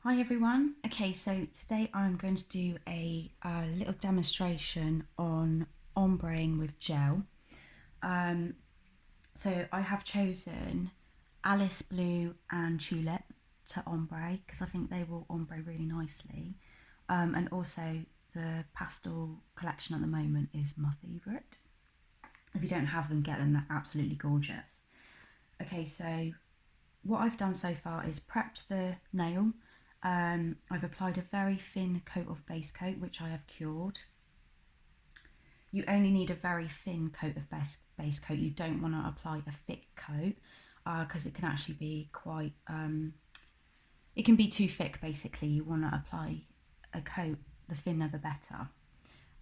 Hi everyone. Okay, so today I'm going to do a little demonstration on ombreing with gel. So I have chosen Alice Blue and Tulip to ombre because I think they will ombre really nicely. And also the pastel collection at the moment is my favourite. If you don't have them, get them, they're absolutely gorgeous. Okay, so what I've done so far is prepped the nail. I've applied a very thin coat of base coat, which I have cured. You only need a very thin coat of base coat. You don't want to apply a thick coat because it can actually be quite, it can be too thick basically. You want to apply a coat, the thinner the better.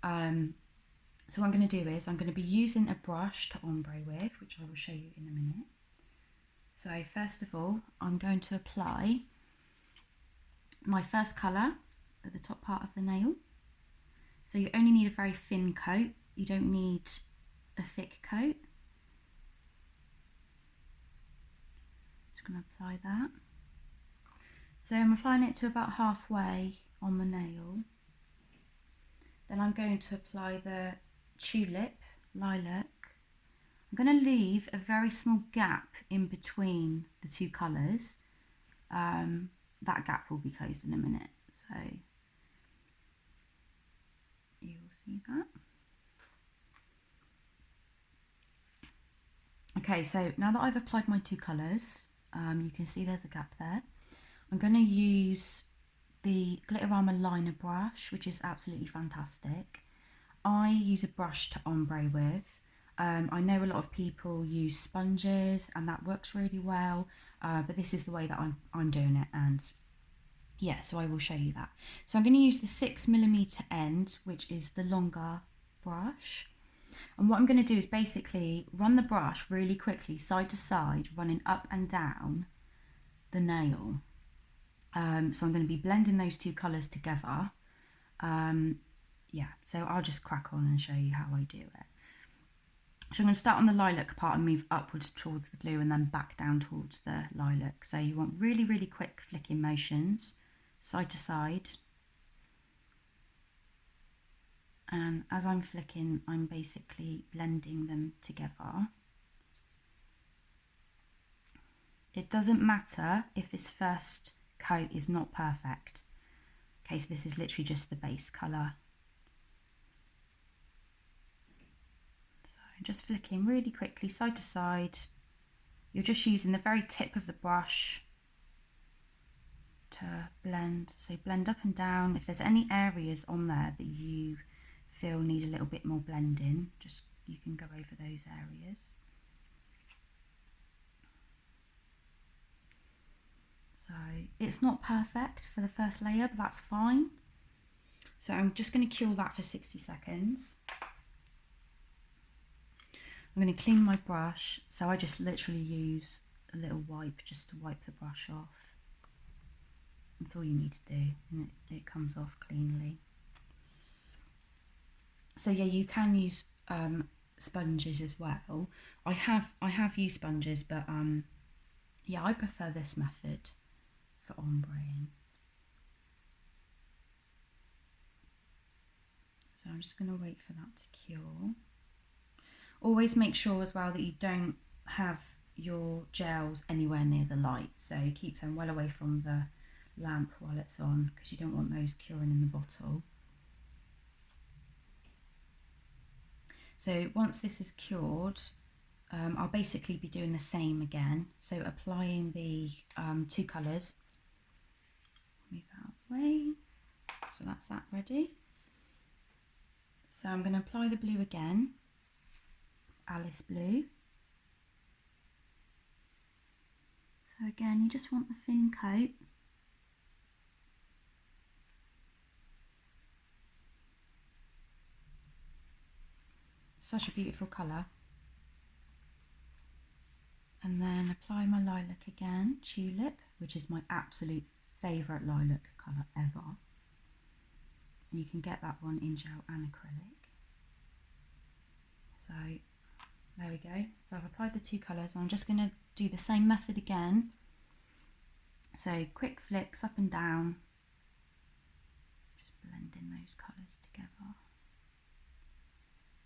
So what I'm going to do is I'm going to be using a brush to ombre with, which I will show you in a minute. So first of all, I'm going to apply my first colour at the top part of the nail. So you only need a very thin coat. You don't need a thick coat. Just going to apply that. So I'm applying it to about halfway on the nail. Then I'm going to apply the tulip, lilac. I'm going to leave a very small gap in between the two colours. That gap will be closed in a minute, so you will see that. Okay, so now that I've applied my two colours, you can see there's a gap there. I'm going to use the Glitterama liner brush, which is absolutely fantastic. I use a brush to ombre with. I know a lot of people use sponges and that works really well, but this is the way that I'm doing it, and yeah, so I will show you that. So I'm going to use the 6mm end, which is the longer brush. And what I'm going to do is basically run the brush really quickly, side to side, running up and down the nail. So I'm going to be blending those two colours together. Yeah, so I'll just crack on and show you how I do it. So I'm going to start on the lilac part and move upwards towards the blue and then back down towards the lilac. So you want really, really quick flicking motions, side to side. And as I'm flicking, I'm basically blending them together. It doesn't matter if this first coat is not perfect. Okay, so this is literally just the base colour. So I'm just flicking really quickly, side to side. You're just using the very tip of the brush to blend. So blend up and down. If there's any areas on there that you feel need a little bit more blending, just you can go over those areas. So it's not perfect for the first layer, but that's fine. So I'm just going to cure that for 60 seconds. I'm going to clean my brush, so I just literally use a little wipe just to wipe the brush off. That's all you need to do, and it comes off cleanly. So yeah, you can use sponges as well. I have used sponges, but yeah, I prefer this method for ombreing. So I'm just going to wait for that to cure. Always make sure as well that you don't have your gels anywhere near the light, so keep them well away from the lamp while it's on, because you don't want those curing in the bottle. So once this is cured, I'll basically be doing the same again. So applying the two colours. Move that out of the way. So that's that ready. So I'm going to apply the blue again, Alice Blue. So again, you just want a thin coat. Such a beautiful colour. And then apply my lilac again, Tulip, which is my absolute favourite lilac colour ever. And you can get that one in gel and acrylic. So there we go. So I've applied the two colours. I'm just going to do the same method again. So quick flicks up and down, just blending those colours together.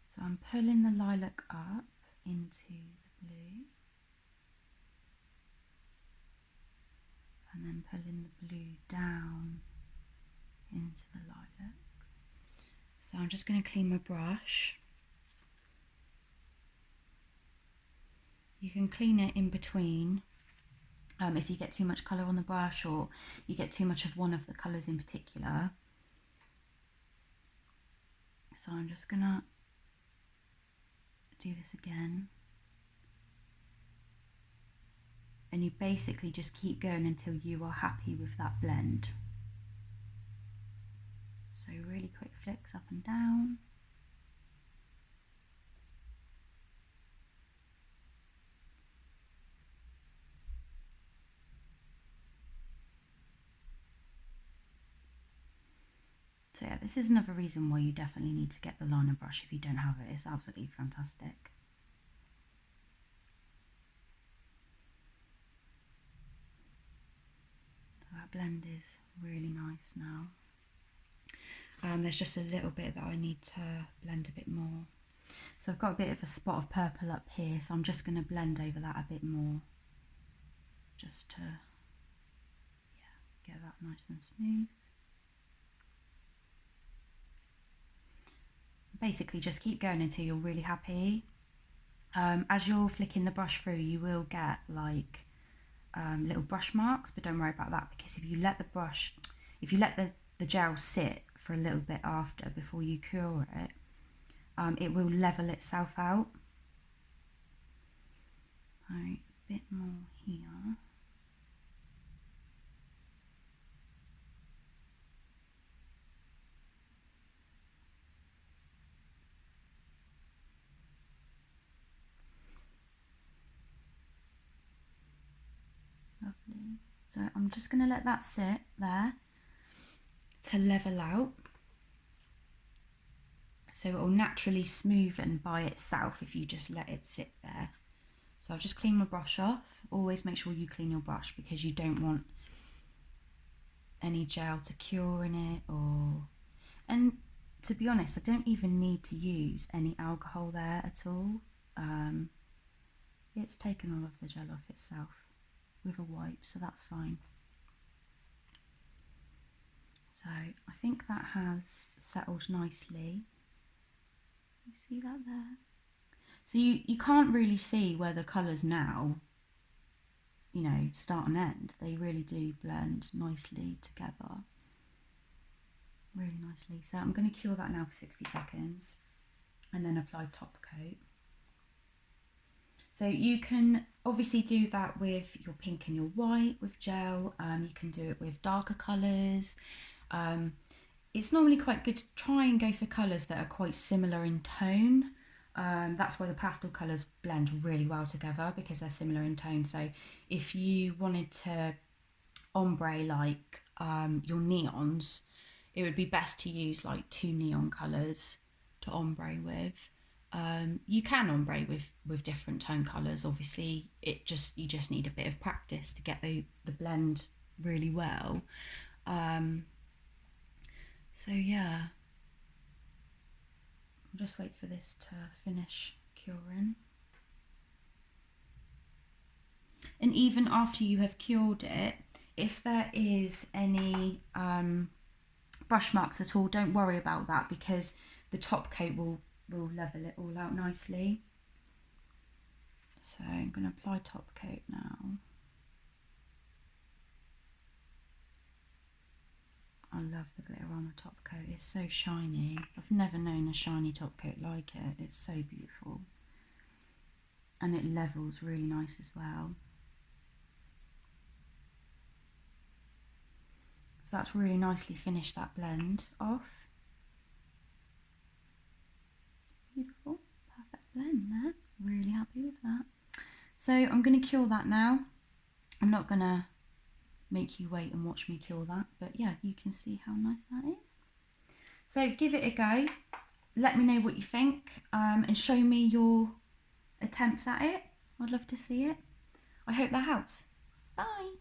So I'm pulling the lilac up into the blue and then pulling the blue down into the lilac. So I'm just going to clean my brush. You can clean it in between if you get too much colour on the brush or you get too much of one of the colours in particular. So I'm just going to do this again. And you basically just keep going until you are happy with that blend. So really quick flicks up and down. So yeah, this is another reason why you definitely need to get the liner brush if you don't have it. It's absolutely fantastic. So that blend is really nice now. There's just a little bit that I need to blend a bit more. So I've got a bit of a spot of purple up here, so I'm just going to blend over that a bit more. Just to get that nice and smooth. Basically just keep going until you're really happy. As you're flicking the brush through, you will get like little brush marks, but don't worry about that, because if you let the gel sit for a little bit after, before you cure it, it will level itself out. Right, a bit more here. Lovely. So I'm just going to let that sit there to level out. So it will naturally smoothen by itself if you just let it sit there. So I've just cleaned my brush off. Always make sure you clean your brush because you don't want any gel to cure in it, and to be honest, I don't even need to use any alcohol there at all. It's taken all of the gel off itself with a wipe, so that's fine. So I think that has settled nicely. You see that there? So you can't really see where the colours now, you know, start and end. They really do blend nicely together. Really nicely. So I'm going to cure that now for 60 seconds and then apply top coat. So you can obviously do that with your pink and your white with gel. You can do it with darker colours. It's normally quite good to try and go for colours that are quite similar in tone. That's why the pastel colours blend really well together, because they're similar in tone. So if you wanted to ombre like your neons, it would be best to use like 2 neon colours to ombre with. You can ombre with different tone colours. Obviously, you just need a bit of practice to get the blend really well. So yeah, I'll just wait for this to finish curing. And even after you have cured it, if there is any brush marks at all, don't worry about that, because the top coat will level it all out nicely. So I'm going to apply top coat now. I love the Glitterama top coat. It's so shiny. I've never known a shiny top coat like it. It's so beautiful. And it levels really nice as well. So that's really nicely finished that blend off. Beautiful, perfect blend there. Really happy with that. So I'm going to cure that now. I'm not going to make you wait and watch me cure that, but yeah, you can see how nice that is. So give it a go. Let me know what you think, and show me your attempts at it. I'd love to see it. I hope that helps. Bye.